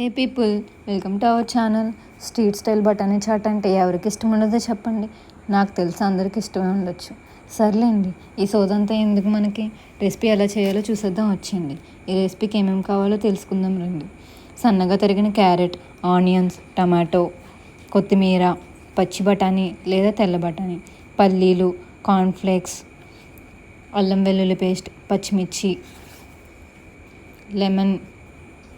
Hey people, welcome to our channel. Street style బఠానీ chat అంటే ఎవరికి ఇష్టం ఉండదో చెప్పండి. నాకు తెలిసి అందరికి ఇష్టమే ఉండొచ్చు. సర్లేండి, ఈ సోదంతా ఎందుకు మనకి. రెసిపీ ఎలా చేయాలో చూసేద్దాం వచ్చేయండి. ఈ రెసిపీకి ఏమేమి కావాలో తెలుసుకుందాం రండి. సన్నగా తరిగిన క్యారెట్, ఆనియన్స్, టమాటో, కొత్తిమీర, పచ్చి బఠానీ లేదా తెల్ల బఠానీ, పల్లీలు, కార్న్ఫ్లేక్స్, అల్లం వెల్లుల్లి పేస్ట్, పచ్చిమిర్చి, లెమన్,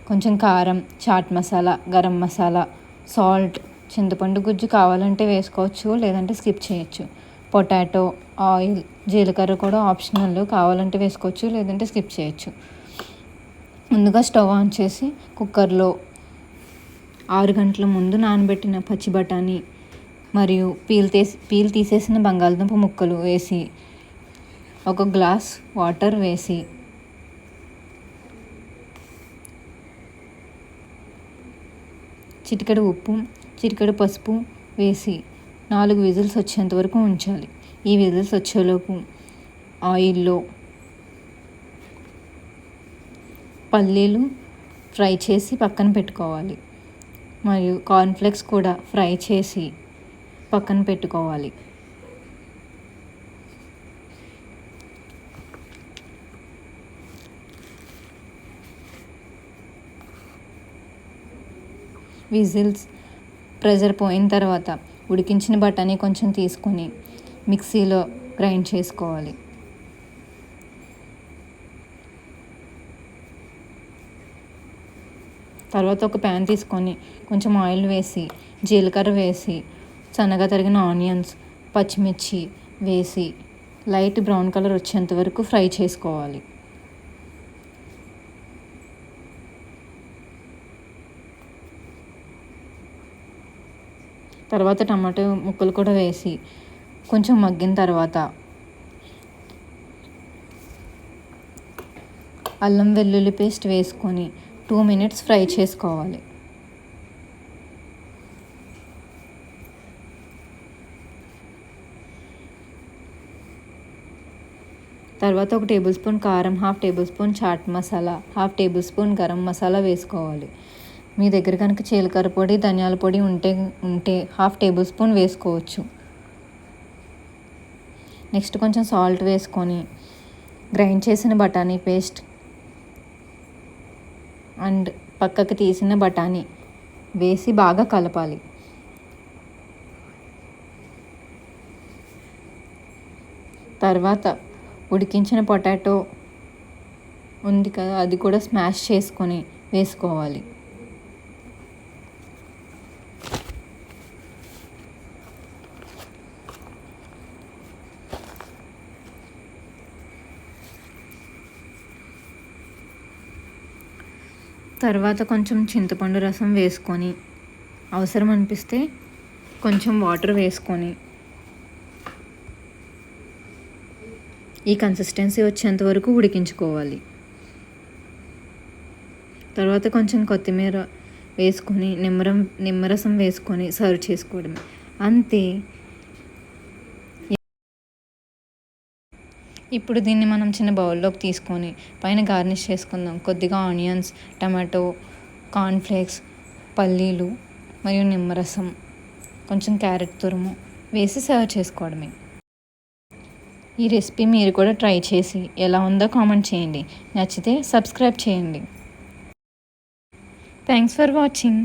కొంచెం కారం, చాట్ మసాలా, గరం మసాలా, సాల్ట్, చింతపండు గుజ్జు కావాలంటే వేసుకోవచ్చు, లేదంటే స్కిప్ చేయొచ్చు. పొటాటో, ఆయిల్, జీలకర్ర కూడా ఆప్షనల్, కావాలంటే వేసుకోవచ్చు, లేదంటే స్కిప్ చేయొచ్చు. ముందుగా స్టవ్ ఆన్ చేసి కుక్కర్లో 6 గంటల ముందు నానబెట్టిన పచ్చి బఠానీ మరియు పీల్ తీసేసిన బంగాళదుంప ముక్కలు వేసి 1 గ్లాస్ వాటర్ వేసి చిటికెడు ఉప్పు, చిటికెడు పసుపు వేసి 4 విజిల్స్ వచ్చేంత వరకు ఉంచాలి. ఈ విజిల్స్ వచ్చేలోపు ఆయిల్లో పల్లీలు ఫ్రై చేసి పక్కన పెట్టుకోవాలి, మరియు కార్న్ఫ్లేక్స్ కూడా ఫ్రై చేసి పక్కన పెట్టుకోవాలి. విజిల్స్ ప్రెషర్ పోయిన తర్వాత ఉడికించిన బఠానీ కొంచెం తీసుకొని మిక్సీలో గ్రైండ్ చేసుకోవాలి. తర్వాత ఒక ప్యాన్ తీసుకొని కొంచెం ఆయిల్ వేసి జీలకర్ర వేసి సన్నగా తరిగిన ఆనియన్స్, పచ్చిమిర్చి వేసి లైట్ బ్రౌన్ కలర్ వచ్చేంత వరకు ఫ్రై చేసుకోవాలి. తర్వాత టమాటో ముక్కలు కూడా వేసి కొంచెం మగ్గిన తర్వాత అల్లం వెల్లుల్లి పేస్ట్ వేసుకొని 2 మినిట్స్ ఫ్రై చేసుకోవాలి. తర్వాత 1 టేబుల్ స్పూన్ కారం, 1/2 tablespoon chaat masala, 1/2 tablespoon garam masala వేసుకోవాలి. మీ దగ్గర కనుక జీలకర్ర పొడి, ధనియాల పొడి ఉంటే 1/2 టేబుల్ స్పూన్ వేసుకోవచ్చు. నెక్స్ట్ కొంచెం సాల్ట్ వేసుకొని గ్రైండ్ చేసిన బఠానీ పేస్ట్ అండ్ పక్కకి తీసిన బఠానీ వేసి బాగా కలపాలి. తర్వాత ఉడికించిన పొటాటో ఉంది కదా, అది కూడా స్మాష్ చేసుకొని వేసుకోవాలి. తర్వాత కొంచెం చింతపండు రసం వేసుకొని అవసరం అనిపిస్తే కొంచెం వాటర్ వేసుకొని ఈ కన్సిస్టెన్సీ వచ్చేంత వరకు ఉడికించుకోవాలి. తర్వాత కొంచెం కొత్తిమీర వేసుకొని నిమ్మరసం వేసుకొని సర్వ్ చేసుకోవడమే, అంతే. ఇప్పుడు దీన్ని మనం చిన్న బౌల్లోకి తీసుకొని పైన గార్నిష్ చేసుకుందాం. కొద్దిగా ఆనియన్స్, టమాటో, కార్న్ఫ్లేక్స్, పల్లీలు మరియు నిమ్మరసం, కొంచెం క్యారెట్ తురుము వేసి సర్వ్ చేసుకోవడమే. ఈ రెసిపీ మీరు కూడా ట్రై చేసి ఎలా ఉందో కామెంట్ చేయండి. నచ్చితే సబ్స్క్రైబ్ చేయండి. Thanks for watching.